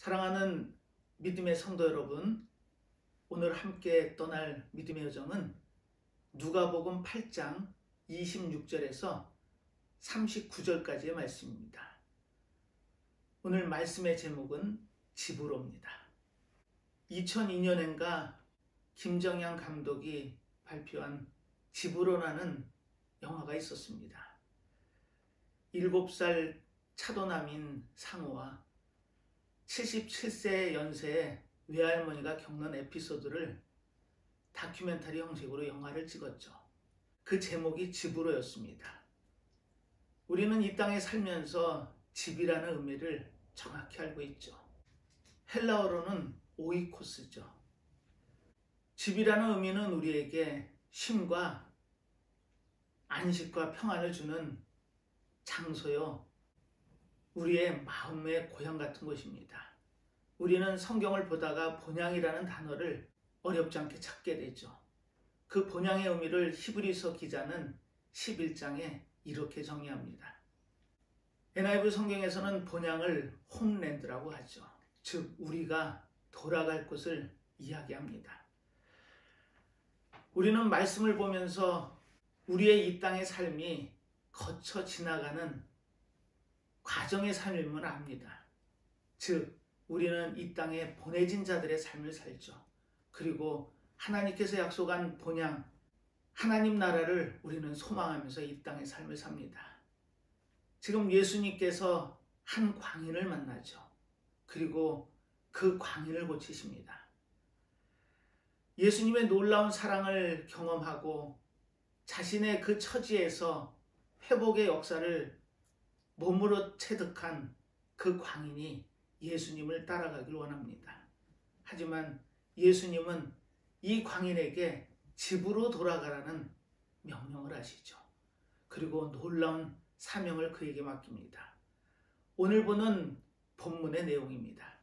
사랑하는 믿음의 성도 여러분, 오늘 함께 떠날 믿음의 여정은 누가복음 8장 26절에서 39절까지의 말씀입니다. 오늘 말씀의 제목은 집으로입니다. 2002년엔가 김정양 감독이 발표한 집으로라는 영화가 있었습니다. 7살 차도남인 상우와 77세 연세의 외할머니가 겪는 에피소드를 다큐멘터리 형식으로 영화를 찍었죠. 그 제목이 집으로였습니다. 우리는 이 땅에 살면서 집이라는 의미를 정확히 알고 있죠. 헬라어로는 오이코스죠. 집이라는 의미는 우리에게 쉼과 안식과 평안을 주는 장소요, 우리의 마음의 고향 같은 곳입니다. 우리는 성경을 보다가 본향이라는 단어를 어렵지 않게 찾게 되죠. 그 본향의 의미를 히브리서 기자는 11장에 이렇게 정의합니다. NIV 성경에서는 본향을 홈랜드라고 하죠. 즉 우리가 돌아갈 곳을 이야기합니다. 우리는 말씀을 보면서 우리의 이 땅의 삶이 거쳐 지나가는 과정의 삶임을 압니다. 즉 우리는 이 땅에 보내진 자들의 삶을 살죠. 그리고 하나님께서 약속한 본향, 하나님 나라를 우리는 소망하면서 이 땅의 삶을 삽니다. 지금 예수님께서 한 광인을 만나죠. 그리고 그 광인을 고치십니다. 예수님의 놀라운 사랑을 경험하고 자신의 그 처지에서 회복의 역사를 몸으로 체득한 그 광인이 예수님을 따라가길 원합니다. 하지만 예수님은 이 광인에게 집으로 돌아가라는 명령을 하시죠. 그리고 놀라운 사명을 그에게 맡깁니다. 오늘 보는 본문의 내용입니다.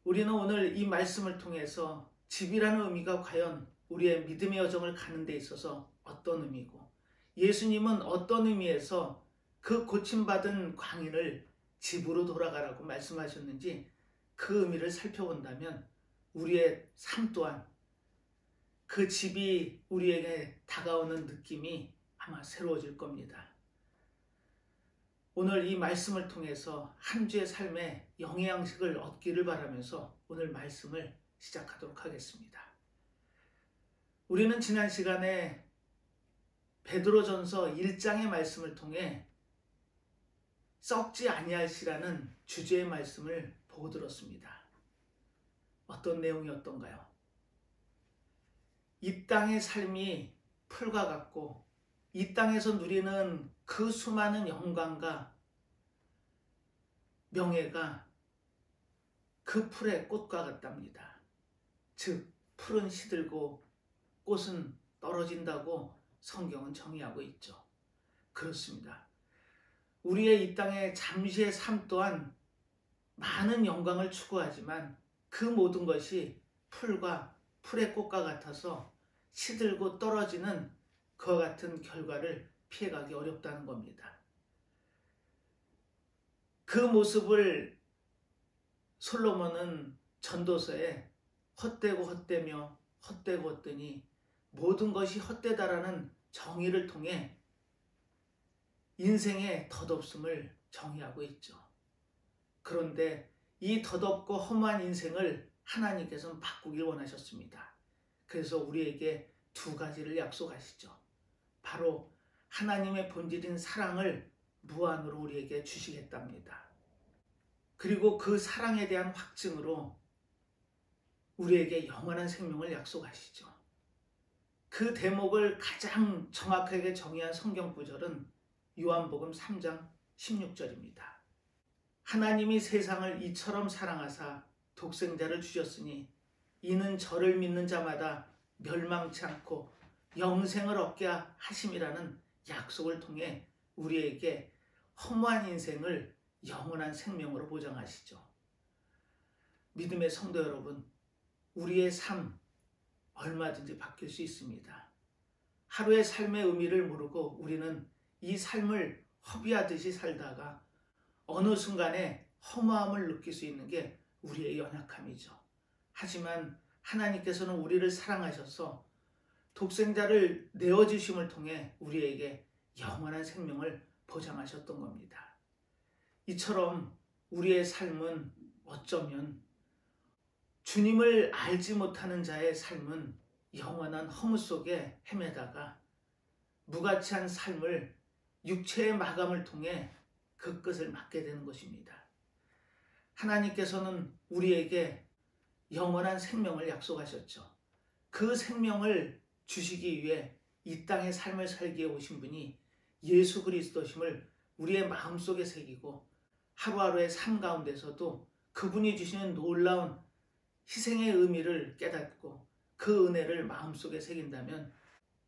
우리는 오늘 이 말씀을 통해서 집이라는 의미가 과연 우리의 믿음의 여정을 가는 데 있어서 어떤 의미고, 예수님은 어떤 의미에서 그 고침받은 광인을 집으로 돌아가라고 말씀하셨는지 그 의미를 살펴본다면 우리의 삶 또한 그 집이 우리에게 다가오는 느낌이 아마 새로워질 겁니다. 오늘 이 말씀을 통해서 한 주의 삶의 영양식을 얻기를 바라면서 오늘 말씀을 시작하도록 하겠습니다. 우리는 지난 시간에 베드로전서 1장의 말씀을 통해 썩지 아니할시라는 주제의 말씀을 보고 들었습니다. 어떤 내용이었던가요? 이 땅의 삶이 풀과 같고 이 땅에서 누리는 그 수많은 영광과 명예가 그 풀의 꽃과 같답니다. 즉 풀은 시들고 꽃은 떨어진다고 성경은 정의하고 있죠. 그렇습니다. 우리의 이 땅의 잠시의 삶 또한 많은 영광을 추구하지만 그 모든 것이 풀과 풀의 꽃과 같아서 시들고 떨어지는 그와 같은 결과를 피해가기 어렵다는 겁니다. 그 모습을 솔로몬은 전도서에 헛되고 헛되며 헛되고 헛되니 모든 것이 헛되다라는 정의를 통해 인생의 덧없음을 정의하고 있죠. 그런데 이 덧없고 허무한 인생을 하나님께서는 바꾸길 원하셨습니다. 그래서 우리에게 두 가지를 약속하시죠. 바로 하나님의 본질인 사랑을 무한으로 우리에게 주시겠답니다. 그리고 그 사랑에 대한 확증으로 우리에게 영원한 생명을 약속하시죠. 그 대목을 가장 정확하게 정의한 성경 구절은 요한복음 3장 16절입니다. 하나님이 세상을 이처럼 사랑하사 독생자를 주셨으니 이는 저를 믿는 자마다 멸망치 않고 영생을 얻게 하심이라는 약속을 통해 우리에게 허무한 인생을 영원한 생명으로 보장하시죠. 믿음의 성도 여러분, 우리의 삶 얼마든지 바뀔 수 있습니다. 하루의 삶의 의미를 모르고 우리는 이 삶을 허비하듯이 살다가 어느 순간에 허무함을 느낄 수 있는 게 우리의 연약함이죠. 하지만 하나님께서는 우리를 사랑하셔서 독생자를 내어주심을 통해 우리에게 영원한 생명을 보장하셨던 겁니다. 이처럼 우리의 삶은 어쩌면 주님을 알지 못하는 자의 삶은 영원한 허무 속에 헤매다가 무가치한 삶을 육체의 마감을 통해 그 끝을 맞게 되는 것입니다. 하나님께서는 우리에게 영원한 생명을 약속하셨죠. 그 생명을 주시기 위해 이 땅의 삶을 살기에 오신 분이 예수 그리스도심을 우리의 마음속에 새기고 하루하루의 삶 가운데서도 그분이 주시는 놀라운 희생의 의미를 깨닫고 그 은혜를 마음속에 새긴다면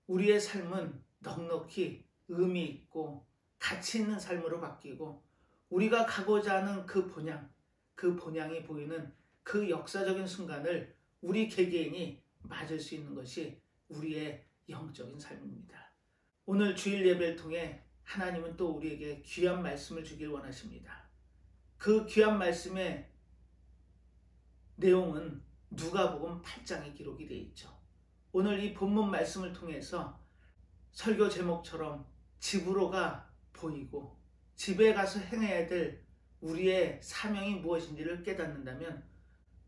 우리의 삶은 넉넉히 의미 있고 가치 있는 삶으로 바뀌고 우리가 가고자 하는 그 본향이 보이는 그 역사적인 순간을 우리 개개인이 맞을 수 있는 것이 우리의 영적인 삶입니다. 오늘 주일 예배를 통해 하나님은 또 우리에게 귀한 말씀을 주길 원하십니다. 그 귀한 말씀의 내용은 누가복음 8장에 기록이 되어 있죠. 오늘 이 본문 말씀을 통해서 설교 제목처럼 집으로가 보이고 집에 가서 행해야 될 우리의 사명이 무엇인지를 깨닫는다면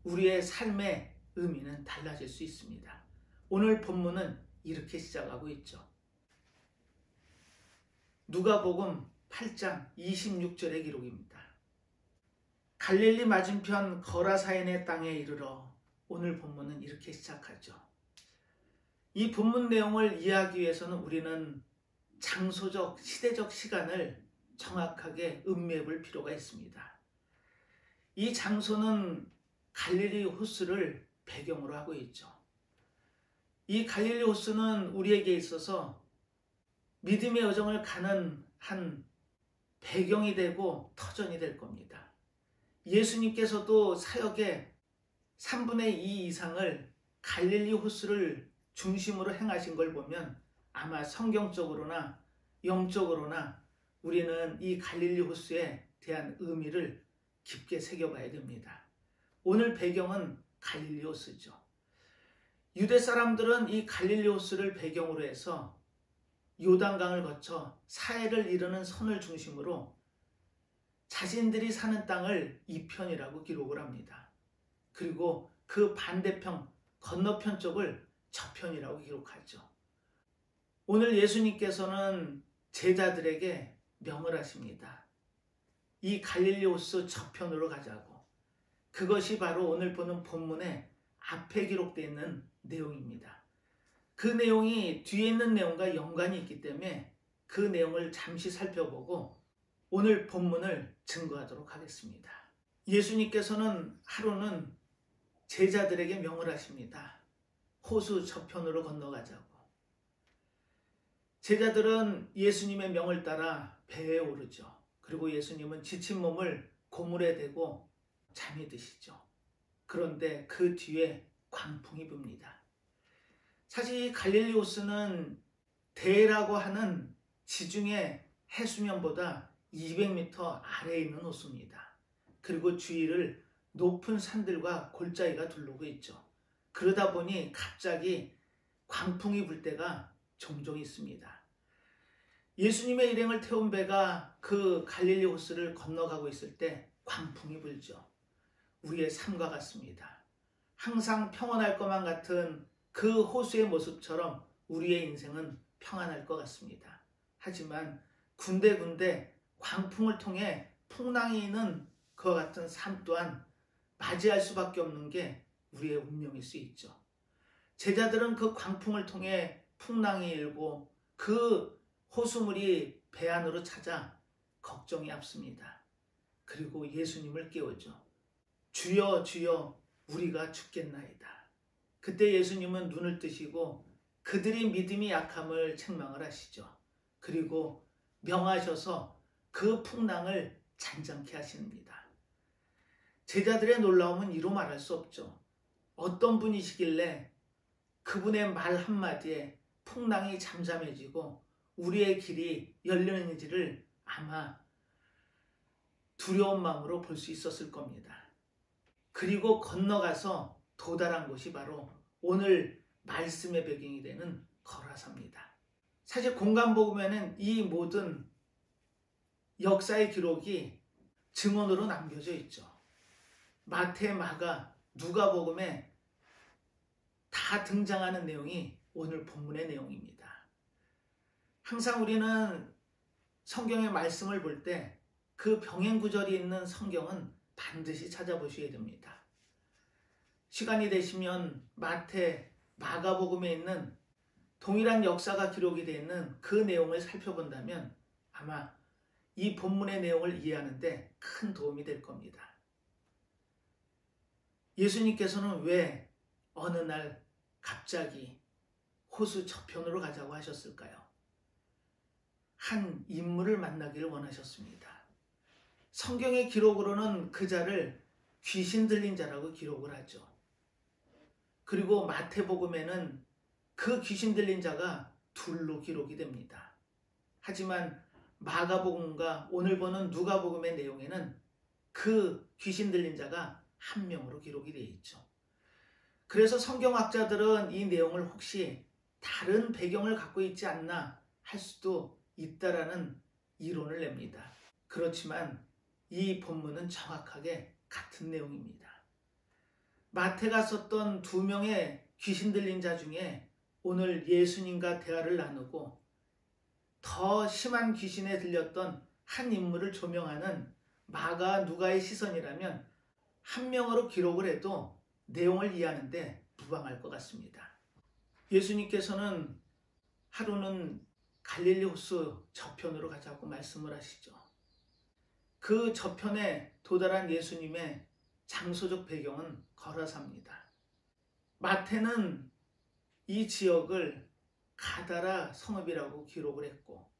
우리의 삶의 의미는 달라질 수 있습니다. 오늘 본문은 이렇게 시작하고 있죠. 누가복음 8장 26절의 기록입니다. 갈릴리 맞은편 거라사인의 땅에 이르러 오늘 본문은 이렇게 시작하죠. 이 본문 내용을 이해하기 위해서는 우리는 장소적, 시대적 시간을 정확하게 음미해 볼 필요가 있습니다. 이 장소는 갈릴리 호수를 배경으로 하고 있죠. 이 갈릴리 호수는 우리에게 있어서 믿음의 여정을 가는 한 배경이 되고 터전이 될 겁니다. 예수님께서도 사역의 3분의 2 이상을 갈릴리 호수를 중심으로 행하신 걸 보면 아마 성경적으로나 영적으로나 우리는 이 갈릴리 호수에 대한 의미를 깊게 새겨봐야 됩니다. 오늘 배경은 갈릴리 호수죠. 유대 사람들은 이 갈릴리 호수를 배경으로 해서 요단강을 거쳐 사해를 이르는 선을 중심으로 자신들이 사는 땅을 이편이라고 기록을 합니다. 그리고 그 반대편, 건너편 쪽을 저편이라고 기록하죠. 오늘 예수님께서는 제자들에게 명을 하십니다. 이 갈릴리 호수 저편으로 가자고. 그것이 바로 오늘 보는 본문의 앞에 기록되어 있는 내용입니다. 그 내용이 뒤에 있는 내용과 연관이 있기 때문에 그 내용을 잠시 살펴보고 오늘 본문을 증거하도록 하겠습니다. 예수님께서는 하루는 제자들에게 명을 하십니다. 호수 저편으로 건너가자고. 제자들은 예수님의 명을 따라 배에 오르죠. 그리고 예수님은 지친 몸을 고물에 대고 잠이 드시죠. 그런데 그 뒤에 광풍이 붑니다. 사실 이 갈릴리 호수는 대라고 하는 지중해 해수면보다 200m 아래에 있는 호수입니다. 그리고 주위를 높은 산들과 골짜기가 둘르고 있죠. 그러다 보니 갑자기 광풍이 불 때가 종종 있습니다. 예수님의 일행을 태운 배가 그 갈릴리 호수를 건너가고 있을 때 광풍이 불죠. 우리의 삶과 같습니다. 항상 평안할 것만 같은 그 호수의 모습처럼 우리의 인생은 평안할 것 같습니다. 하지만 군데군데 광풍을 통해 풍랑이 있는 그와 같은 삶 또한 맞이할 수밖에 없는 게 우리의 운명일 수 있죠. 제자들은 그 광풍을 통해 풍랑이 일고 그 호수물이 배 안으로 찾아 걱정이 앞섭니다. 그리고 예수님을 깨우죠. 주여 주여 우리가 죽겠나이다. 그때 예수님은 눈을 뜨시고 그들이 믿음이 약함을 책망을 하시죠. 그리고 명하셔서 그 풍랑을 잔잔케 하십니다. 제자들의 놀라움은 이루 말할 수 없죠. 어떤 분이시길래 그분의 말 한마디에 풍랑이 잠잠해지고 우리의 길이 열리는지를 아마 두려운 마음으로 볼 수 있었을 겁니다. 그리고 건너가서 도달한 곳이 바로 오늘 말씀의 배경이 되는 거라사입니다. 사실 공간복음에는 이 모든 역사의 기록이 증언으로 남겨져 있죠. 마태, 마가, 누가복음에 다 등장하는 내용이 오늘 본문의 내용입니다. 항상 우리는 성경의 말씀을 볼 때 그 병행 구절이 있는 성경은 반드시 찾아보셔야 됩니다. 시간이 되시면 마태, 마가복음에 있는 동일한 역사가 기록이 되어 있는 그 내용을 살펴본다면 아마 이 본문의 내용을 이해하는 데 큰 도움이 될 겁니다. 예수님께서는 왜 어느 날 갑자기 호수 저편으로 가자고 하셨을까요? 한 인물을 만나기를 원하셨습니다. 성경의 기록으로는 그 자를 귀신 들린 자라고 기록을 하죠. 그리고 마태복음에는 그 귀신 들린 자가 둘로 기록이 됩니다. 하지만 마가복음과 오늘 보는 누가복음의 내용에는 그 귀신 들린 자가 한 명으로 기록이 되어 있죠. 그래서 성경학자들은 이 내용을 혹시 다른 배경을 갖고 있지 않나 할 수도 있다라는 이론을 냅니다. 그렇지만 이 본문은 정확하게 같은 내용입니다. 마태가 썼던 2명의 귀신 들린 자 중에 오늘 예수님과 대화를 나누고 더 심한 귀신에 들렸던 한 인물을 조명하는 마가, 누가의 시선이라면 한 명으로 기록을 해도 내용을 이해하는데 무방할 것 같습니다. 예수님께서는 하루는 갈릴리 호수 저편으로 가자고 말씀을 하시죠. 그 저편에 도달한 예수님의 장소적 배경은 거라사입니다. 마태는 이 지역을 가다라 성읍이라고 기록을 했고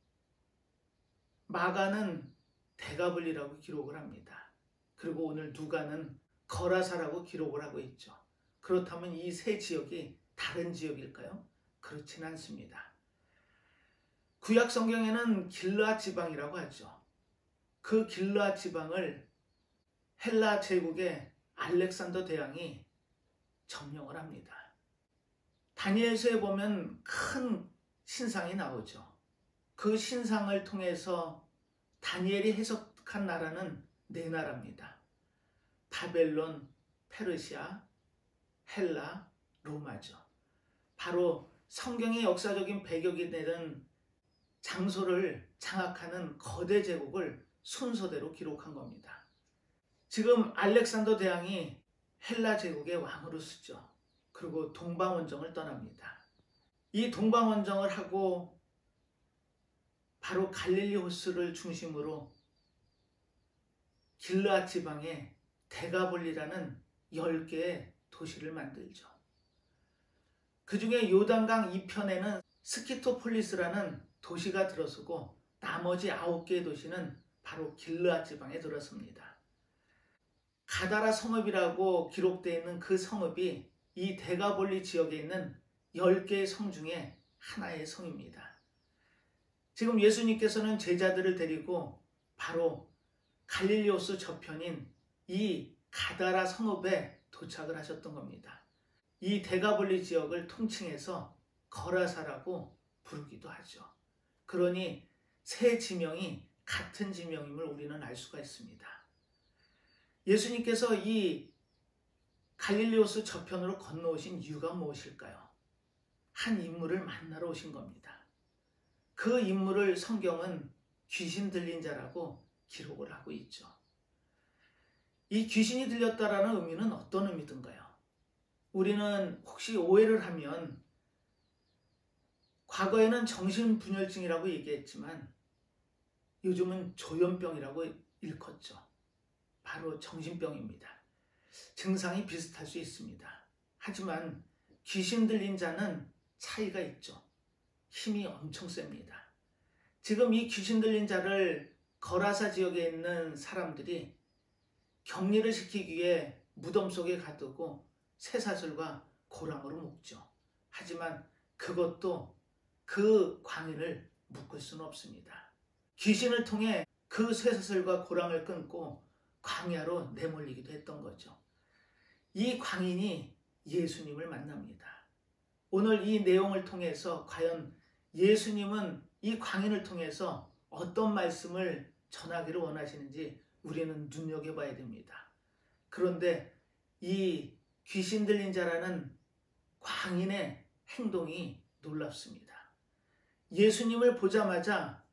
마가는 데가블리라고 기록을 합니다. 그리고 오늘 누가는 거라사라고 기록을 하고 있죠. 그렇다면 이 세 지역이 다른 지역일까요? 그렇지는 않습니다. 구약 성경에는 길르앗 지방이라고 하죠. 그 길르앗 지방을 헬라 제국의 알렉산더 대왕이 점령을 합니다. 다니엘서에 보면 큰 신상이 나오죠. 그 신상을 통해서 다니엘이 해석한 나라는 4나라입니다. 바벨론, 페르시아, 헬라, 로마죠. 바로 성경의 역사적인 배경이 되는 장소를 장악하는 거대 제국을 순서대로 기록한 겁니다. 지금 알렉산더 대왕이 헬라 제국의 왕으로 쓰죠. 그리고 동방원정을 떠납니다. 이 동방원정을 하고 바로 갈릴리 호수를 중심으로 길르앗 지방에 데가볼리라는 10개의 도시를 만들죠. 그 중에 요단강 이편에는 스키토폴리스라는 도시가 들어서고 나머지 9개의 도시는 바로 길르앗 지방에 들어섭니다. 가다라 성읍이라고 기록되어 있는 그 성읍이 이 데가볼리 지역에 있는 10개의 성 중에 하나의 성입니다. 지금 예수님께서는 제자들을 데리고 바로 갈릴리 호수 저편인 이 가다라 성읍에 도착을 하셨던 겁니다. 이 데가볼리 지역을 통칭해서 거라사라고 부르기도 하죠. 그러니 세 지명이 같은 지명임을 우리는 알 수가 있습니다. 예수님께서 이 갈릴리 호수 저편으로 건너오신 이유가 무엇일까요? 한 인물을 만나러 오신 겁니다. 그 인물을 성경은 귀신 들린 자라고 기록을 하고 있죠. 이 귀신이 들렸다라는 의미는 어떤 의미든가요? 우리는 혹시 오해를 하면 과거에는 정신분열증이라고 얘기했지만 요즘은 조현병이라고 일컫죠. 바로 정신병입니다. 증상이 비슷할 수 있습니다. 하지만 귀신 들린 자는 차이가 있죠. 힘이 엄청 셉니다. 지금 이 귀신 들린 자를 거라사 지역에 있는 사람들이 격리를 시키기 위해 무덤 속에 가두고 쇠사슬과 고랑으로 묶죠. 하지만 그것도 그 광인을 묶을 수는 없습니다. 귀신을 통해 그 쇠사슬과 고랑을 끊고 광야로 내몰리기도 했던 거죠. 이 광인이 예수님을 만납니다. 오늘 이 내용을 통해서 과연 예수님은 이 광인을 통해서 어떤 말씀을 전하기를 원하시는지 우리는 눈여겨봐야 됩니다. 그런데 이 귀신 들린 자라는 광인의 행동이 놀랍습니다. 예수님을 보자마자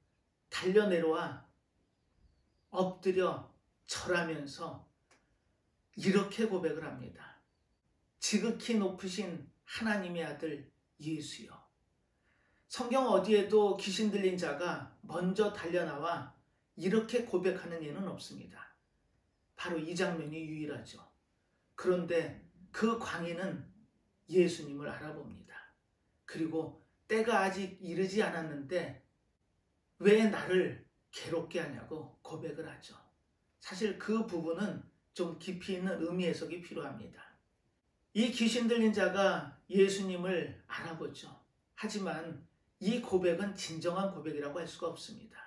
달려내려와 엎드려 절하면서 이렇게 고백을 합니다. 지극히 높으신 하나님의 아들 예수여. 성경 어디에도 귀신 들린 자가 먼저 달려나와 이렇게 고백하는 예는 없습니다. 바로 이 장면이 유일하죠. 그런데 그 광인은 예수님을 알아봅니다. 그리고 때가 아직 이르지 않았는데 왜 나를 괴롭게 하냐고 고백을 하죠. 사실 그 부분은 좀 깊이 있는 의미 해석이 필요합니다. 이 귀신 들린 자가 예수님을 알아보죠. 하지만 이 고백은 진정한 고백이라고 할 수가 없습니다.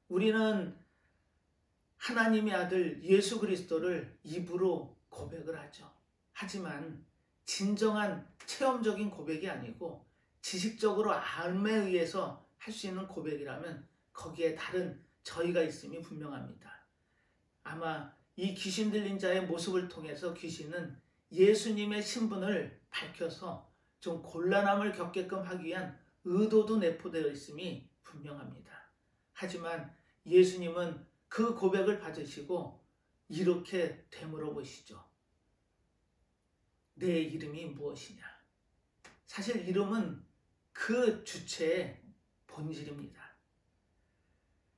우리는 하나님의 아들 예수 그리스도를 입으로 고백을 하죠. 하지만 진정한 체험적인 고백이 아니고 지식적으로 알에 의해서 할 수 있는 고백이라면 거기에 다른 저희가 있음이 분명합니다. 아마 이 귀신 들린 자의 모습을 통해서 귀신은 예수님의 신분을 밝혀서 좀 곤란함을 겪게끔 하기 위한 의도도 내포되어 있음이 분명합니다. 하지만 예수님은 그 고백을 받으시고 이렇게 되물어 보시죠. 내 이름이 무엇이냐? 사실 이름은 그 주체의 본질입니다.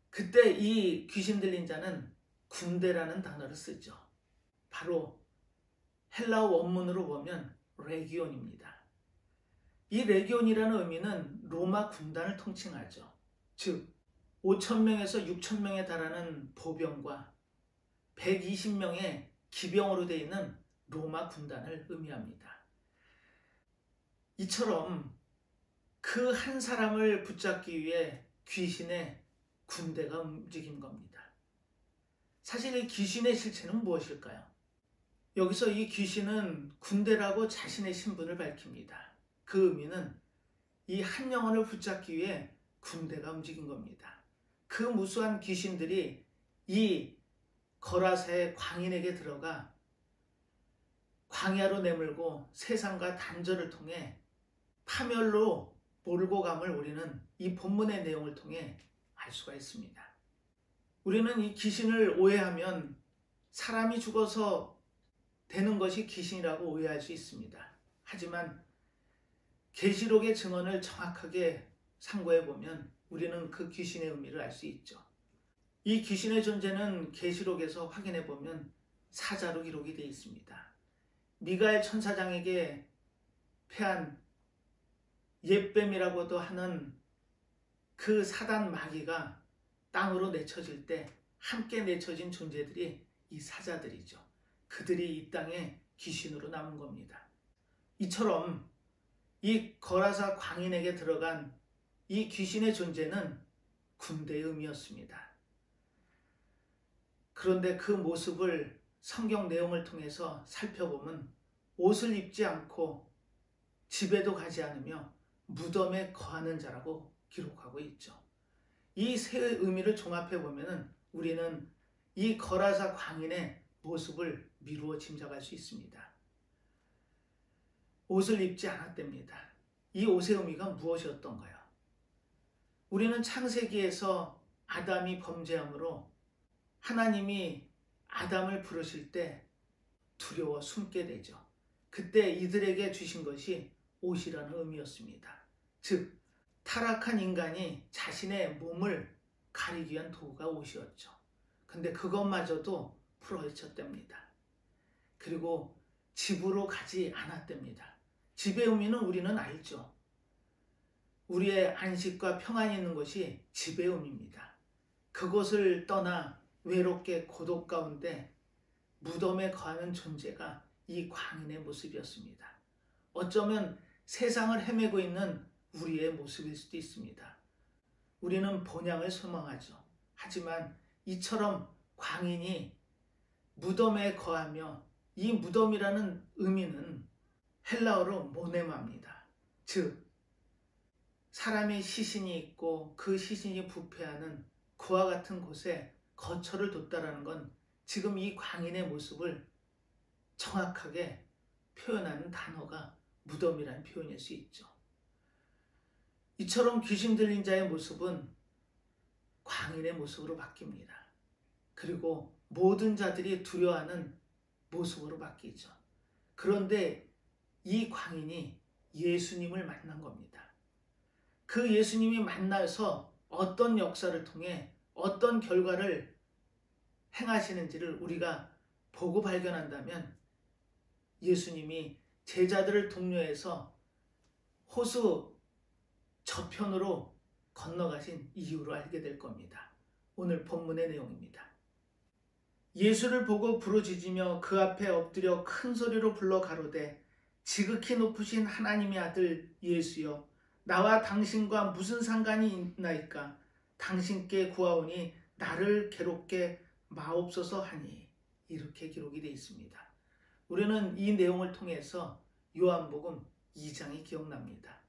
그때 이 귀신 들린 자는 군대라는 단어를 쓰죠. 바로 헬라어 원문으로 보면 레기온입니다. 이 레기온이라는 의미는 로마 군단을 통칭하죠. 즉 5,000명에서 6,000명에 달하는 보병과 120명의 기병으로 되어 있는 로마 군단을 의미합니다. 이처럼 그 한 사람을 붙잡기 위해 귀신의 군대가 움직인 겁니다. 사실 이 귀신의 실체는 무엇일까요? 여기서 이 귀신은 군대라고 자신의 신분을 밝힙니다. 그 의미는 이 한 영혼을 붙잡기 위해 군대가 움직인 겁니다. 그 무수한 귀신들이 이 거라사의 광인에게 들어가 광야로 내몰고 세상과 단절을 통해 파멸로 몰고 감을 우리는 이 본문의 내용을 통해 알 수가 있습니다. 우리는 이 귀신을 오해하면 사람이 죽어서 되는 것이 귀신이라고 오해할 수 있습니다. 하지만 계시록의 증언을 정확하게 상고해 보면 우리는 그 귀신의 의미를 알 수 있죠. 이 귀신의 존재는 계시록에서 확인해 보면 사자로 기록이 되어 있습니다. 미가엘 천사장에게 패한 옛뱀이라고도 하는 그 사단 마귀가 땅으로 내쳐질 때 함께 내쳐진 존재들이 이 사자들이죠. 그들이 이 땅에 귀신으로 남은 겁니다. 이처럼 이 거라사 광인에게 들어간 이 귀신의 존재는 군대의 의미였습니다. 그런데 그 모습을 성경 내용을 통해서 살펴보면 옷을 입지 않고 집에도 가지 않으며 무덤에 거하는 자라고 기록하고 있죠. 이 세 의미를 종합해보면 우리는 이 거라사 광인의 모습을 미루어 짐작할 수 있습니다. 옷을 입지 않았답니다. 이 옷의 의미가 무엇이었던가요? 우리는 창세기에서 아담이 범죄함으로 하나님이 아담을 부르실 때 두려워 숨게 되죠. 그때 이들에게 주신 것이 옷이라는 의미였습니다. 즉 타락한 인간이 자신의 몸을 가리기 위한 도구가 옷이었죠. 근데 그것마저도 풀어헤쳤답니다. 그리고 집으로 가지 않았답니다. 집의 의미는 우리는 알죠. 우리의 안식과 평안이 있는 것이 집의 의미입니다. 그것을 떠나 외롭게 고독 가운데 무덤에 거하는 존재가 이 광인의 모습이었습니다. 어쩌면 세상을 헤매고 있는 우리의 모습일 수도 있습니다. 우리는 본향을 소망하죠. 하지만 이처럼 광인이 무덤에 거하며, 이 무덤이라는 의미는 헬라어로 모네마입니다. 즉 사람의 시신이 있고 그 시신이 부패하는 그와 같은 곳에 거처를 뒀다라는 건 지금 이 광인의 모습을 정확하게 표현하는 단어가 무덤이라는 표현일 수 있죠. 이처럼 귀신 들린 자의 모습은 광인의 모습으로 바뀝니다. 그리고 모든 자들이 두려워하는 모습으로 바뀌죠. 그런데 이 광인이 예수님을 만난 겁니다. 그 예수님이 만나서 어떤 역사를 통해 어떤 결과를 행하시는지를 우리가 보고 발견한다면 예수님이 제자들을 독려해서 호수 저편으로 건너가신 이유로 알게 될 겁니다. 오늘 본문의 내용입니다. 예수를 보고 부르짖으며 그 앞에 엎드려 큰 소리로 불러 가로되 지극히 높으신 하나님의 아들 예수여, 나와 당신과 무슨 상관이 있나이까? 당신께 구하오니 나를 괴롭게 마옵소서 하니. 이렇게 기록이 되어 있습니다. 우리는 이 내용을 통해서 요한복음 2장이 기억납니다.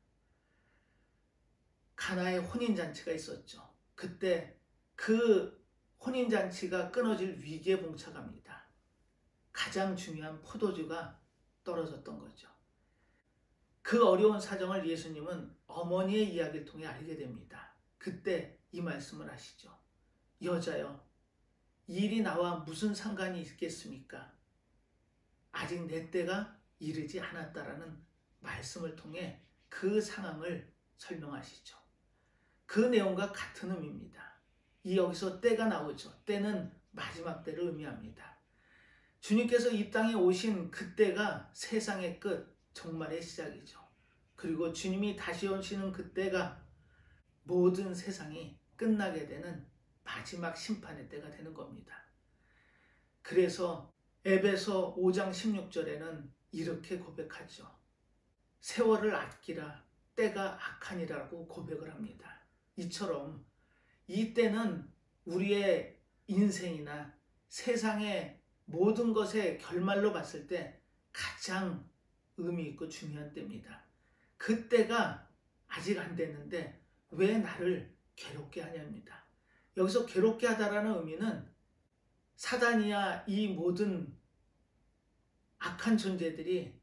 가나의 혼인잔치가 있었죠. 그때 그 혼인잔치가 끊어질 위기에 봉착합니다. 가장 중요한 포도주가 떨어졌던 거죠. 그 어려운 사정을 예수님은 어머니의 이야기를 통해 알게 됩니다. 그때 이 말씀을 하시죠. 여자여, 이 일이 나와 무슨 상관이 있겠습니까? 아직 내 때가 이르지 않았다라는 말씀을 통해 그 상황을 설명하시죠. 그 내용과 같은 의미입니다. 여기서 때가 나오죠. 때는 마지막 때를 의미합니다. 주님께서 이 땅에 오신 그때가 세상의 끝, 종말의 시작이죠. 그리고 주님이 다시 오시는 그때가 모든 세상이 끝나게 되는 마지막 심판의 때가 되는 겁니다. 그래서 에베소 5장 16절에는 이렇게 고백하죠. 세월을 아끼라, 때가 악하니라고 고백을 합니다. 이처럼 이 때는 우리의 인생이나 세상의 모든 것의 결말로 봤을 때 가장 의미 있고 중요한 때입니다. 그 때가 아직 안 됐는데 왜 나를 괴롭게 하냐입니다. 여기서 괴롭게 하다라는 의미는 사단이야 이 모든 악한 존재들이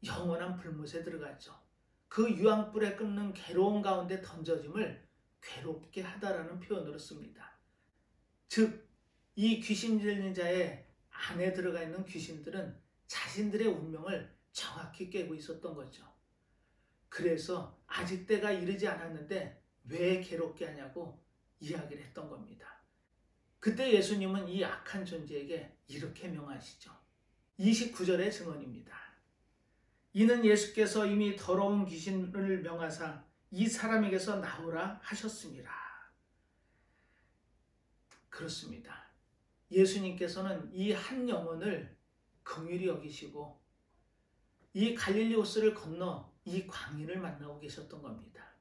영원한 불못에 들어가죠. 그 유황불에 끓는 괴로운 가운데 던져짐을 괴롭게 하다라는 표현으로 씁니다. 즉, 이 귀신 들린 자의 안에 들어가 있는 귀신들은 자신들의 운명을 정확히 꿰고 있었던 거죠. 그래서 아직 때가 이르지 않았는데 왜 괴롭게 하냐고 이야기를 했던 겁니다. 그때 예수님은 이 악한 존재에게 이렇게 명하시죠. 29절의 증언입니다. 이는 예수께서 이미 더러운 귀신을 명하사 이 사람에게서 나오라 하셨습니다. 그렇습니다. 예수님께서는 이 한 영혼을 긍휼히 여기시고 이 갈릴리 호수를 건너 이 광인을 만나고 계셨던 겁니다.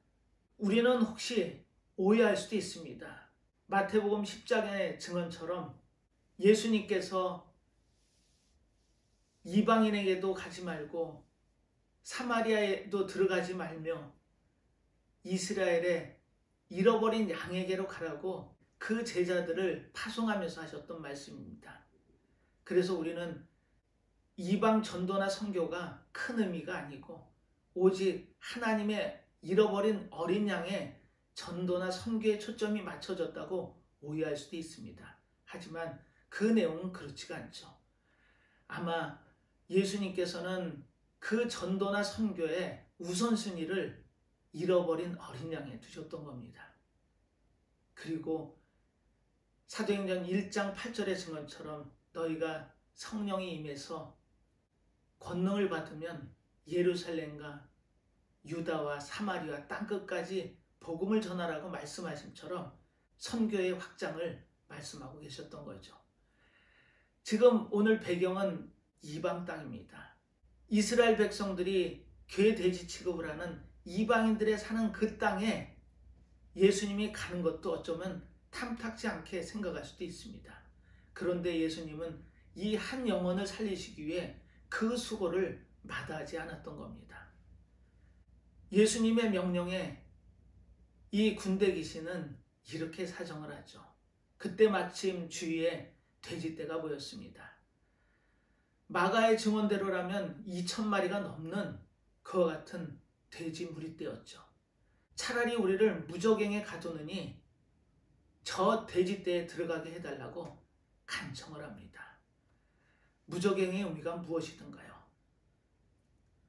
우리는 혹시 오해할 수도 있습니다. 마태복음 10장의 증언처럼 예수님께서 이방인에게도 가지 말고 사마리아에도 들어가지 말며 이스라엘의 잃어버린 양에게로 가라고 그 제자들을 파송하면서 하셨던 말씀입니다. 그래서 우리는 이방 전도나 선교가 큰 의미가 아니고 오직 하나님의 잃어버린 어린 양의 전도나 선교에 초점이 맞춰졌다고 오해할 수도 있습니다. 하지만 그 내용은 그렇지가 않죠. 아마 예수님께서는 그 전도나 선교의 우선순위를 잃어버린 어린 양에 두셨던 겁니다. 그리고 사도행전 1장 8절의 증언처럼 너희가 성령이 임해서 권능을 받으면 예루살렘과 유다와 사마리아 땅끝까지 복음을 전하라고 말씀하심처럼 선교의 확장을 말씀하고 계셨던 거죠. 지금 오늘 배경은 이방 땅입니다. 이스라엘 백성들이 괴돼지 취급을 하는 이방인들의 사는 그 땅에 예수님이 가는 것도 어쩌면 탐탁지 않게 생각할 수도 있습니다. 그런데 예수님은 이 한 영혼을 살리시기 위해 그 수고를 마다하지 않았던 겁니다. 예수님의 명령에 이 군대 귀신은 이렇게 사정을 하죠. 그때 마침 주위에 돼지떼가 보였습니다. 마가의 증언대로라면 2,000마리가 넘는 그와 같은 돼지 무리떼였죠. 차라리 우리를 무저갱에 가두느니 저 돼지떼에 들어가게 해달라고 간청을 합니다. 무저갱의 의미가 무엇이든가요?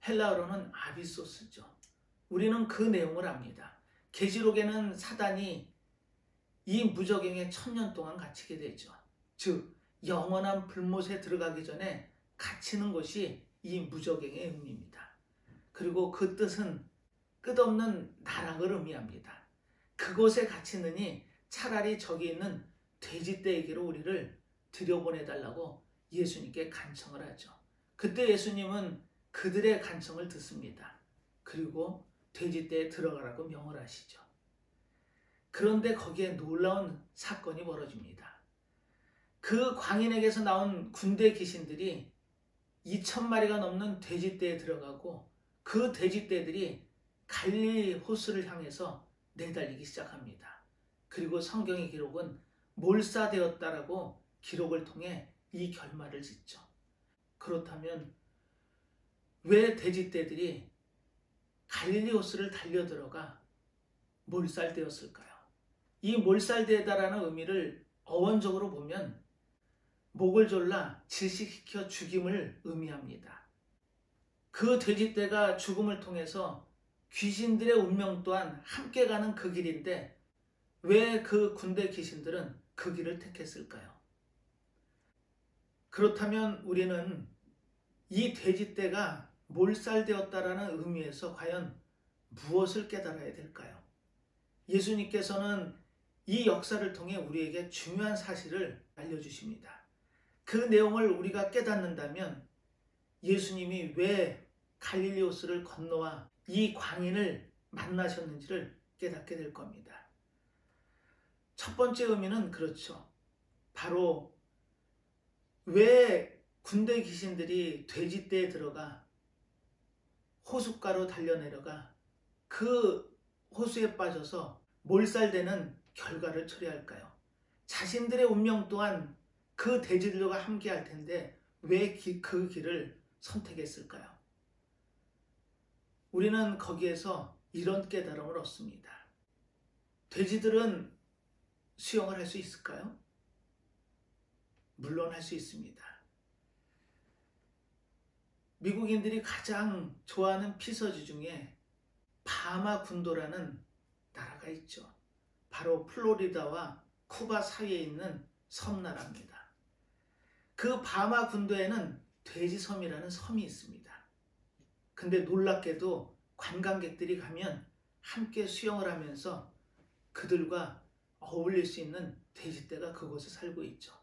헬라어로는 아비소스죠. 우리는 그 내용을 압니다. 계시록에는 사단이 이 무저갱에 1000년 동안 갇히게 되죠. 즉 영원한 불못에 들어가기 전에 갇히는 것이 이 무저갱의 의미입니다. 그리고 그 뜻은 끝없는 나락을 의미합니다. 그곳에 갇히느니 차라리 저기 있는 돼지떼에게로 우리를 들여보내달라고 예수님께 간청을 하죠. 그때 예수님은 그들의 간청을 듣습니다. 그리고 돼지떼에 들어가라고 명을 하시죠. 그런데 거기에 놀라운 사건이 벌어집니다. 그 광인에게서 나온 군대 귀신들이 2,000마리가 넘는 돼지떼에 들어가고 그 돼지떼들이 갈릴리 호수를 향해서 내달리기 시작합니다. 그리고 성경의 기록은 몰사되었다라고 기록을 통해 이 결말을 짓죠. 그렇다면 왜 돼지떼들이 갈릴리 호수를 달려들어가 몰살되었을까요? 이 몰살되다라는 의미를 어원적으로 보면 목을 졸라 질식시켜 죽임을 의미합니다. 그 돼지떼가 죽음을 통해서 귀신들의 운명 또한 함께 가는 그 길인데 왜 그 군대 귀신들은 그 길을 택했을까요? 그렇다면 우리는 이 돼지떼가 몰살되었다라는 의미에서 과연 무엇을 깨달아야 될까요? 예수님께서는 이 역사를 통해 우리에게 중요한 사실을 알려주십니다. 그 내용을 우리가 깨닫는다면 예수님이 왜 갈릴리 호수를 건너와 이 광인을 만나셨는지를 깨닫게 될 겁니다. 첫 번째 의미는 그렇죠. 바로 왜 군대 귀신들이 돼지떼에 들어가 호숫가로 달려내려가 그 호수에 빠져서 몰살되는 결과를 초래할까요? 자신들의 운명 또한 그 돼지들과 함께 할 텐데 왜 그 길을 선택했을까요? 우리는 거기에서 이런 깨달음을 얻습니다. 돼지들은 수영을 할 수 있을까요? 물론 할 수 있습니다. 미국인들이 가장 좋아하는 피서지 중에 바하마 군도라는 나라가 있죠. 바로 플로리다와 쿠바 사이에 있는 섬나라입니다. 그 바하마 군도에는 돼지섬이라는 섬이 있습니다. 근데 놀랍게도 관광객들이 가면 함께 수영을 하면서 그들과 어울릴 수 있는 돼지떼가 그곳에 살고 있죠.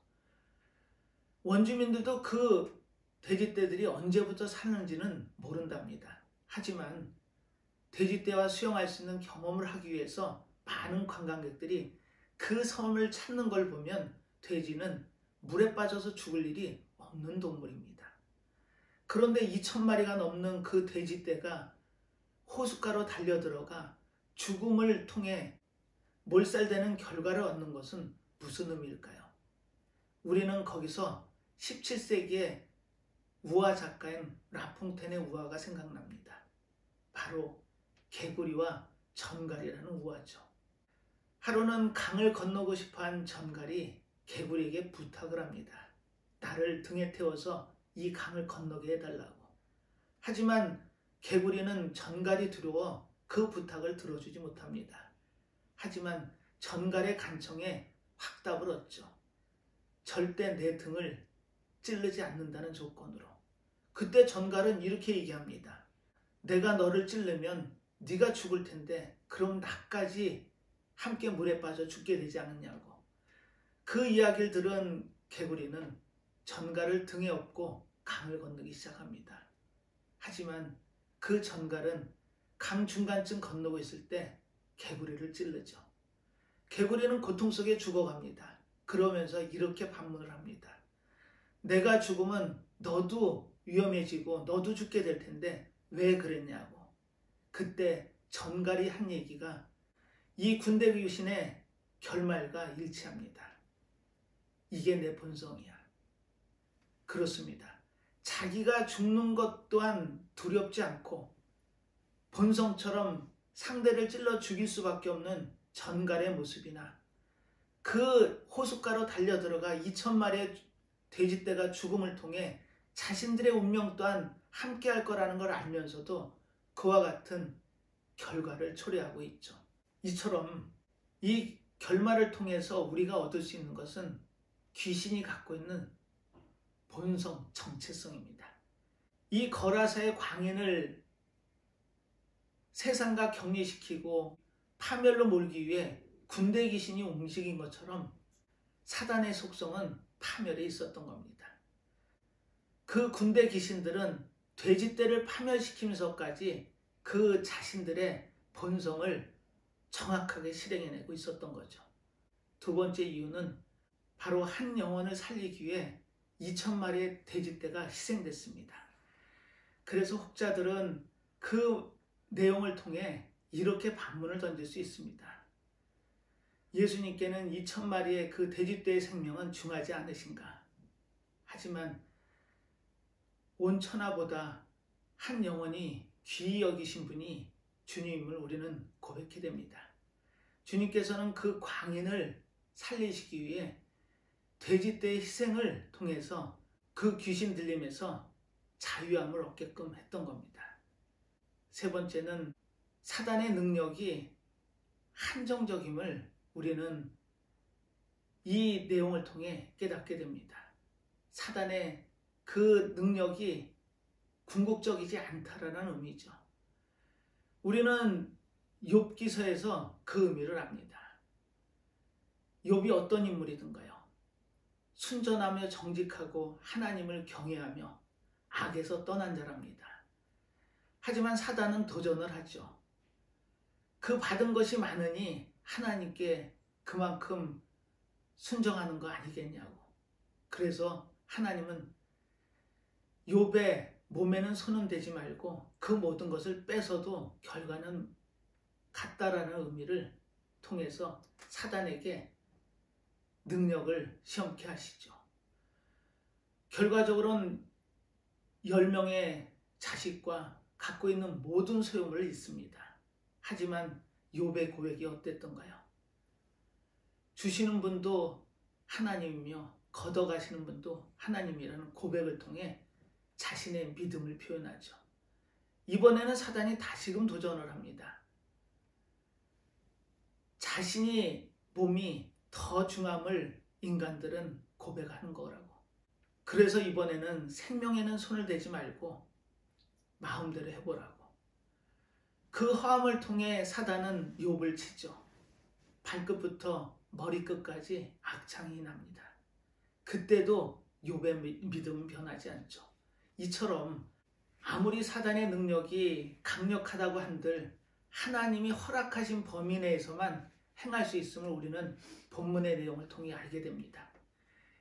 원주민들도 그 돼지떼들이 언제부터 사는지는 모른답니다. 하지만 돼지떼와 수영할 수 있는 경험을 하기 위해서 많은 관광객들이 그 섬을 찾는 걸 보면 돼지는 물에 빠져서 죽을 일이 없는 동물입니다. 그런데 2,000마리가 넘는 그 돼지떼가 호숫가로 달려들어가 죽음을 통해 몰살되는 결과를 얻는 것은 무슨 의미일까요? 우리는 거기서 17세기의 우화 작가인 라퐁텐의 우화가 생각납니다. 바로 개구리와 전갈이라는 우화죠. 하루는 강을 건너고 싶어한 전갈이 개구리에게 부탁을 합니다. 나를 등에 태워서 이 강을 건너게 해달라고. 하지만 개구리는 전갈이 두려워 그 부탁을 들어주지 못합니다. 하지만 전갈의 간청에 확답을 얻죠. 절대 내 등을 찌르지 않는다는 조건으로. 그때 전갈은 이렇게 얘기합니다. 내가 너를 찌르면 네가 죽을 텐데 그럼 나까지 함께 물에 빠져 죽게 되지 않느냐고. 그 이야기를 들은 개구리는 전갈을 등에 업고 강을 건너기 시작합니다. 하지만 그 전갈은 강 중간쯤 건너고 있을 때 개구리를 찌르죠. 개구리는 고통 속에 죽어갑니다. 그러면서 이렇게 반문을 합니다. 내가 죽으면 너도 위험해지고 너도 죽게 될 텐데 왜 그랬냐고. 그때 전갈이 한 얘기가 이 군대 귀신의 결말과 일치합니다. 이게 내 본성이야. 그렇습니다. 자기가 죽는 것 또한 두렵지 않고 본성처럼 상대를 찔러 죽일 수밖에 없는 전갈의 모습이나 그 호숫가로 달려들어가 2,000마리의 돼지떼가 죽음을 통해 자신들의 운명 또한 함께할 거라는 걸 알면서도 그와 같은 결과를 초래하고 있죠. 이처럼 이 결말을 통해서 우리가 얻을 수 있는 것은 귀신이 갖고 있는 본성, 정체성입니다. 이 거라사의 광인을 세상과 격리시키고 파멸로 몰기 위해 군대 귀신이 움직인 것처럼 사단의 속성은 파멸에 있었던 겁니다. 그 군대 귀신들은 돼지떼를 파멸시키면서까지 그 자신들의 본성을 정확하게 실행해내고 있었던 거죠. 두 번째 이유는 바로 한 영혼을 살리기 위해 2,000마리의 돼지떼가 희생됐습니다. 그래서 혹자들은 그 내용을 통해 이렇게 반문을 던질 수 있습니다. 예수님께는 2,000마리의 그 돼지떼의 생명은 중하지 않으신가? 하지만 온 천하보다 한 영혼이 귀히 여기신 분이 주님임을 우리는 고백해야 됩니다. 주님께서는 그 광인을 살리시기 위해 돼지떼의 희생을 통해서 그 귀신 들림에서 자유함을 얻게끔 했던 겁니다. 세 번째는 사단의 능력이 한정적임을 우리는 이 내용을 통해 깨닫게 됩니다. 사단의 그 능력이 궁극적이지 않다라는 의미죠. 우리는 욥기서에서 그 의미를 압니다. 욥이 어떤 인물이든가요. 순전하며 정직하고 하나님을 경외하며 악에서 떠난 자랍니다. 하지만 사단은 도전을 하죠. 그 받은 것이 많으니 하나님께 그만큼 순종하는 거 아니겠냐고. 그래서 하나님은 욥의 몸에는 손은 대지 말고 그 모든 것을 뺏어도 결과는 같다라는 의미를 통해서 사단에게 능력을 시험케 하시죠. 결과적으로는 10명의 자식과 갖고 있는 모든 소유물을 잃습니다. 하지만 욥의 고백이 어땠던가요? 주시는 분도 하나님이며 걷어가시는 분도 하나님이라는 고백을 통해 자신의 믿음을 표현하죠. 이번에는 사단이 다시금 도전을 합니다. 자신이 몸이 더 중함을 인간들은 고백하는 거라고. 그래서 이번에는 생명에는 손을 대지 말고 마음대로 해보라고. 그 화음을 통해 사단은 욥을 치죠. 발끝부터 머리끝까지 악창이 납니다. 그때도 욥의 믿음은 변하지 않죠. 이처럼 아무리 사단의 능력이 강력하다고 한들 하나님이 허락하신 범위 내에서만 행할 수 있음을 우리는 본문의 내용을 통해 알게 됩니다.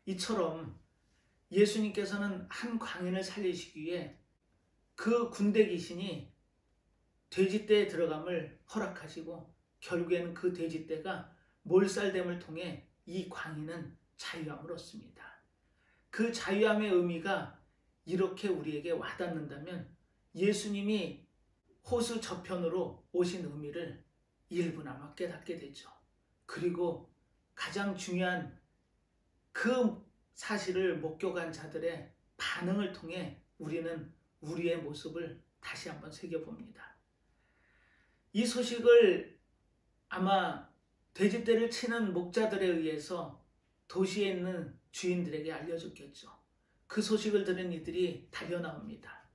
이처럼 예수님께서는 한 광인을 살리시기 위해 그 군대 귀신이 돼지떼에 들어감을 허락하시고 결국에는 그 돼지떼가 몰살됨을 통해 이 광인은 자유함을 얻습니다. 그 자유함의 의미가 이렇게 우리에게 와닿는다면 예수님이 호수 저편으로 오신 의미를 일부나마 깨닫게 되죠. 그리고 가장 중요한 그 사실을 목격한 자들의 반응을 통해 우리는 우리의 모습을 다시 한번 새겨봅니다. 이 소식을 아마 돼지떼를 치는 목자들에 의해서 도시에 있는 주인들에게 알려줬겠죠. 그 소식을 들은 이들이 달려나옵니다.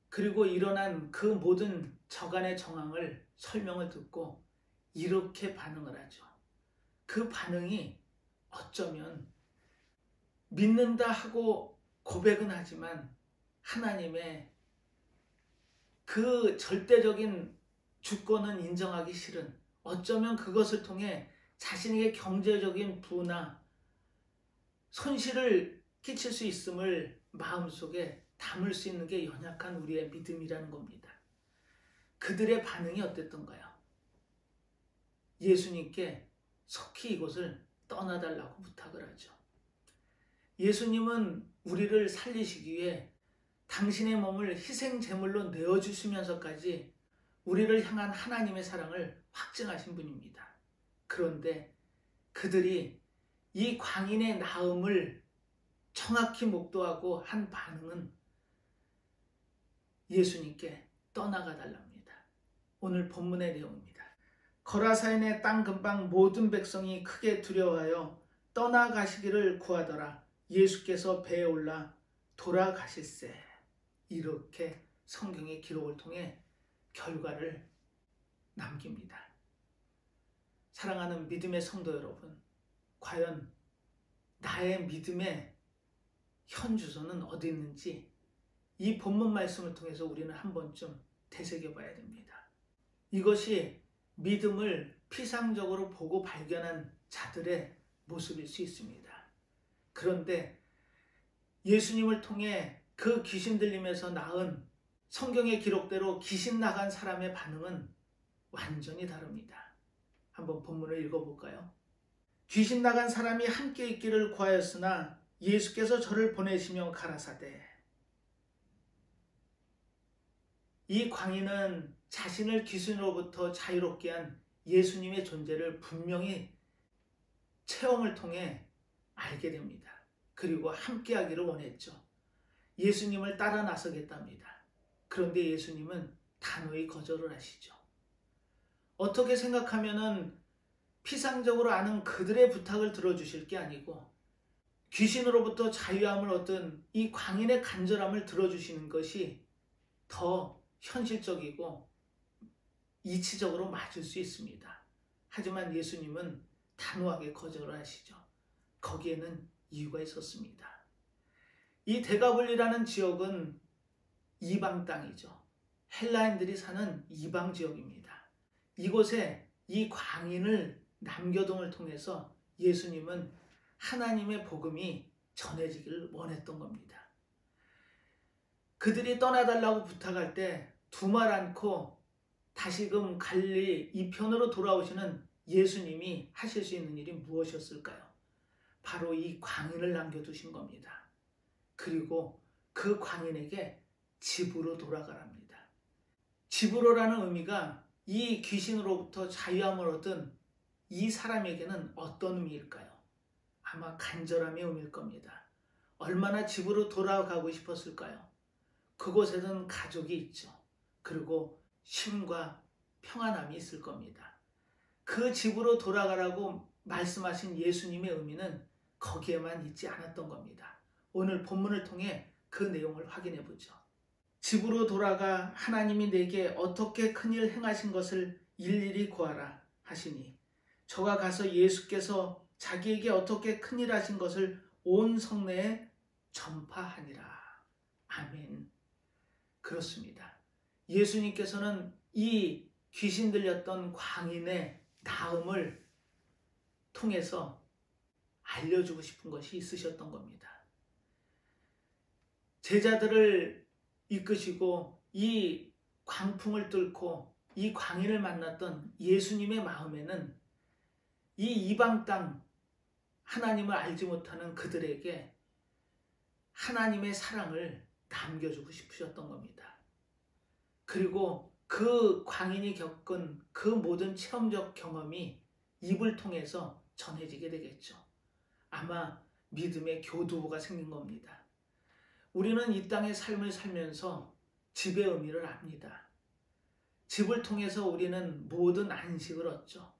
그리고 일어난 그 모든 저간의 정황을 설명을 듣고 이렇게 반응을 하죠. 그 반응이 어쩌면 믿는다 하고 고백은 하지만 하나님의 그 절대적인 주권은 인정하기 싫은, 어쩌면 그것을 통해 자신에게 경제적인 부나 손실을 끼칠 수 있음을 마음속에 담을 수 있는 게 연약한 우리의 믿음이라는 겁니다. 그들의 반응이 어땠던가요? 예수님께 속히 이곳을 떠나달라고 부탁을 하죠. 예수님은 우리를 살리시기 위해 당신의 몸을 희생 제물로 내어주시면서까지 우리를 향한 하나님의 사랑을 확증하신 분입니다. 그런데 그들이 이 광인의 나음을 정확히 목도하고 한 반응은 예수님께 떠나가 달랍니다. 오늘 본문의 내용입니다. 거라사인의 땅 근방 모든 백성이 크게 두려워하여 떠나가시기를 구하더라. 예수께서 배에 올라 돌아가실세. 이렇게 성경의 기록을 통해 결과를 남깁니다. 사랑하는 믿음의 성도 여러분, 과연 나의 믿음의 현 주소는 어디 있는지 이 본문 말씀을 통해서 우리는 한 번쯤 되새겨 봐야 됩니다. 이것이 믿음을 피상적으로 보고 발견한 자들의 모습일 수 있습니다. 그런데 예수님을 통해 그 귀신 들림에서 나은 성경의 기록대로 귀신 나간 사람의 반응은 완전히 다릅니다. 한번 본문을 읽어볼까요? 귀신 나간 사람이 함께 있기를 구하였으나 예수께서 저를 보내시며 가라사대. 이 광인은 자신을 귀신으로부터 자유롭게 한 예수님의 존재를 분명히 체험을 통해 알게 됩니다. 그리고 함께 하기를 원했죠. 예수님을 따라 나서겠답니다. 그런데 예수님은 단호히 거절을 하시죠. 어떻게 생각하면은 피상적으로 아는 그들의 부탁을 들어주실 게 아니고 귀신으로부터 자유함을 얻은 이 광인의 간절함을 들어주시는 것이 더 현실적이고 이치적으로 맞을 수 있습니다. 하지만 예수님은 단호하게 거절을 하시죠. 거기에는 이유가 있었습니다. 이 데가볼리라는 지역은 이방 땅이죠. 헬라인들이 사는 이방 지역입니다. 이곳에 이 광인을 남겨둠을 통해서 예수님은 하나님의 복음이 전해지기를 원했던 겁니다. 그들이 떠나달라고 부탁할 때 두말 않고 다시금 갈릴리 이편으로 돌아오시는 예수님이 하실 수 있는 일이 무엇이었을까요? 바로 이 광인을 남겨두신 겁니다. 그리고 그 광인에게 집으로 돌아가랍니다. 집으로라는 의미가 이 귀신으로부터 자유함을 얻은 이 사람에게는 어떤 의미일까요? 아마 간절함의 의미일 겁니다. 얼마나 집으로 돌아가고 싶었을까요? 그곳에는 가족이 있죠. 그리고 쉼과 평안함이 있을 겁니다. 그 집으로 돌아가라고 말씀하신 예수님의 의미는 거기에만 있지 않았던 겁니다. 오늘 본문을 통해 그 내용을 확인해 보죠. 집으로 돌아가 하나님이 내게 어떻게 큰일 행하신 것을 일일이 구하라 하시니 저가 가서 예수께서 자기에게 어떻게 큰일 하신 것을 온 성내에 전파하니라. 아멘. 그렇습니다. 예수님께서는 이 귀신 들렸던 광인의 나음을 통해서 알려주고 싶은 것이 있으셨던 겁니다. 제자들을 이끄시고 이 광풍을 뚫고 이 광인을 만났던 예수님의 마음에는 이 이방 땅 하나님을 알지 못하는 그들에게 하나님의 사랑을 남겨주고 싶으셨던 겁니다. 그리고 그 광인이 겪은 그 모든 체험적 경험이 입을 통해서 전해지게 되겠죠. 아마 믿음의 교두보가 생긴 겁니다. 우리는 이 땅의 삶을 살면서 집의 의미를 압니다. 집을 통해서 우리는 모든 안식을 얻죠.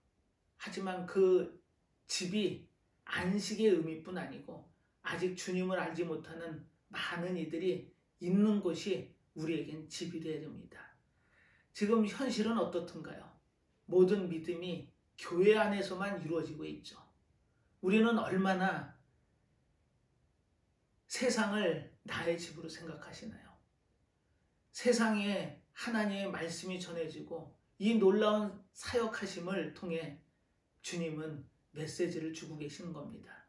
하지만 그 집이 안식의 의미뿐 아니고 아직 주님을 알지 못하는 많은 이들이 있는 곳이 우리에겐 집이 되어야 됩니다. 지금 현실은 어떻든가요? 모든 믿음이 교회 안에서만 이루어지고 있죠. 우리는 얼마나 세상을 나의 집으로 생각하시나요? 세상에 하나님의 말씀이 전해지고 이 놀라운 사역하심을 통해 주님은 메시지를 주고 계시는 겁니다.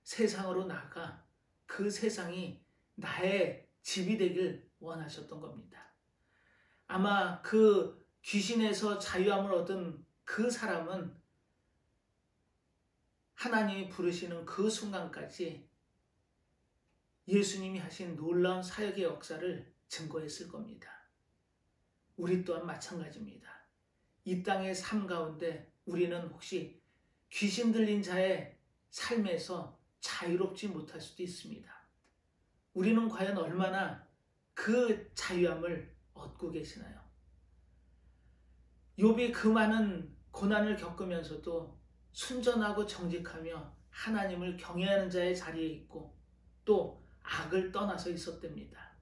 세상으로 나가 그 세상이 나의 집이 되길 원하셨던 겁니다. 아마 그 귀신에서 자유함을 얻은 그 사람은 하나님이 부르시는 그 순간까지 예수님이 하신 놀라운 사역의 역사를 증거했을 겁니다. 우리 또한 마찬가지입니다. 이 땅의 삶 가운데 우리는 혹시 귀신 들린 자의 삶에서 자유롭지 못할 수도 있습니다. 우리는 과연 얼마나 그 자유함을 얻고 계시나요? 욥이 그 많은 고난을 겪으면서도 순전하고 정직하며 하나님을 경외하는 자의 자리에 있고 또 악을 떠나서 있었답니다.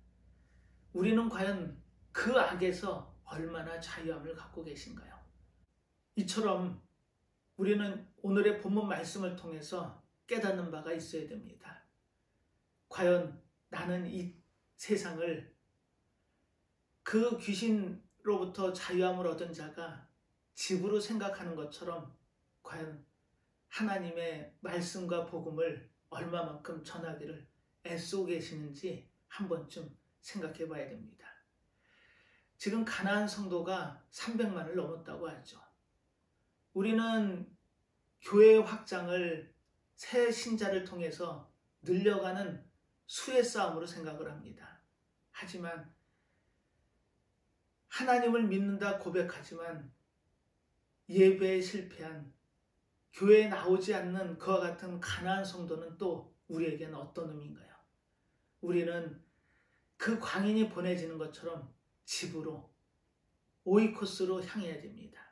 우리는 과연 그 악에서 얼마나 자유함을 갖고 계신가요? 이처럼 우리는 오늘의 본문 말씀을 통해서 깨닫는 바가 있어야 됩니다. 과연 나는 이 세상을 그 귀신로부터 자유함을 얻은 자가 집으로 생각하는 것처럼 과연 하나님의 말씀과 복음을 얼마만큼 전하기를 애쓰고 계시는지 한 번쯤 생각해 봐야 됩니다. 지금 가나안 성도가 300만을 넘었다고 하죠. 우리는 교회 확장을 새 신자를 통해서 늘려가는 수의 싸움으로 생각을 합니다. 하지만 하나님을 믿는다 고백하지만 예배에 실패한 교회에 나오지 않는 그와 같은 가나안 성도는 또 우리에게는 어떤 의미인가요? 우리는 그 광인이 보내지는 것처럼 집으로 오이코스로 향해야 됩니다.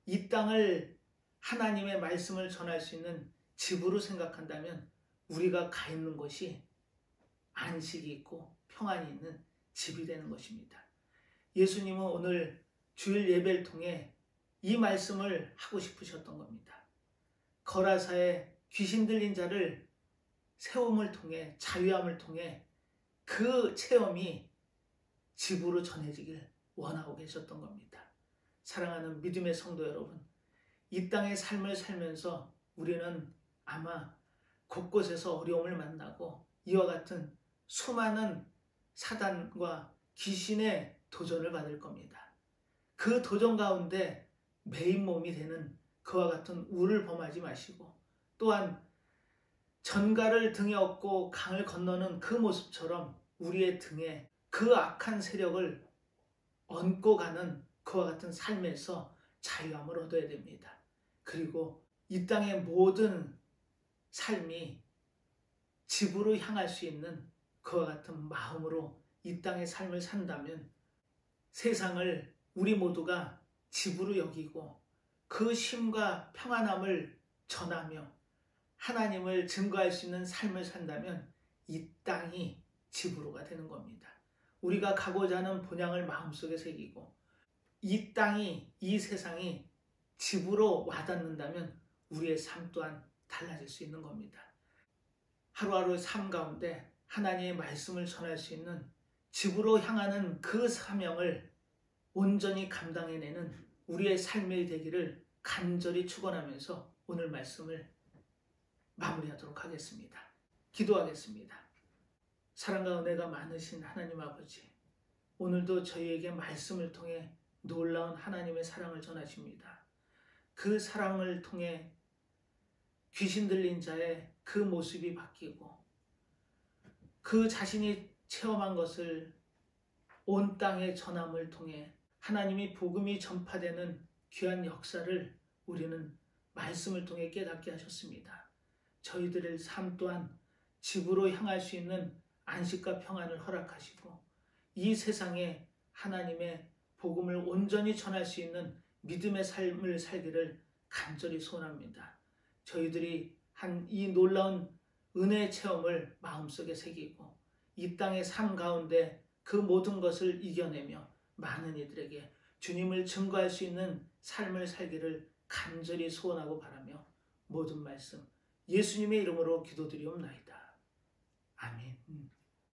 이 땅을 하나님의 말씀을 전할 수 있는 집으로 생각한다면 우리가 가 있는 곳이 안식이 있고 평안이 있는 집이 되는 것입니다. 예수님은 오늘 주일 예배를 통해 이 말씀을 하고 싶으셨던 겁니다. 거라사의 귀신 들린 자를 세움을 통해 자유함을 통해 그 체험이 집으로 전해지길 원하고 계셨던 겁니다. 사랑하는 믿음의 성도 여러분, 이 땅의 삶을 살면서 우리는 아마 곳곳에서 어려움을 만나고 이와 같은 수많은 사단과 귀신의 도전을 받을 겁니다. 그 도전 가운데 메인 몸이 되는 그와 같은 우를 범하지 마시고 또한 전갈을 등에 업고 강을 건너는 그 모습처럼 우리의 등에 그 악한 세력을 얹고 가는 그와 같은 삶에서 자유함을 얻어야 됩니다. 그리고 이 땅의 모든 삶이 집으로 향할 수 있는 그와 같은 마음으로 이 땅의 삶을 산다면 세상을 우리 모두가 집으로 여기고 그 쉼과 평안함을 전하며 하나님을 증거할 수 있는 삶을 산다면 이 땅이 집으로가 되는 겁니다. 우리가 가고자 하는 본향을 마음속에 새기고 이 땅이, 이 세상이 집으로 와닿는다면 우리의 삶 또한 달라질 수 있는 겁니다. 하루하루의 삶 가운데 하나님의 말씀을 전할 수 있는 집으로 향하는 그 사명을 온전히 감당해내는 우리의 삶이 되기를 간절히 축원하면서 오늘 말씀을 마무리하도록 하겠습니다. 기도하겠습니다. 사랑과 은혜가 많으신 하나님 아버지, 오늘도 저희에게 말씀을 통해 놀라운 하나님의 사랑을 전하십니다. 그 사랑을 통해 귀신 들린 자의 그 모습이 바뀌고 그 자신이 체험한 것을 온 땅의 전함을 통해 하나님이 복음이 전파되는 귀한 역사를 우리는 말씀을 통해 깨닫게 하셨습니다. 저희들의 삶 또한 집으로 향할 수 있는 안식과 평안을 허락하시고 이 세상에 하나님의 복음을 온전히 전할 수 있는 믿음의 삶을 살기를 간절히 소원합니다. 저희들이 한 이 놀라운 은혜의 체험을 마음속에 새기고 이 땅의 삶 가운데 그 모든 것을 이겨내며 많은 이들에게 주님을 증거할 수 있는 삶을 살기를 간절히 소원하고 바라며 모든 말씀 예수님의 이름으로 기도드리옵나이다. 아멘.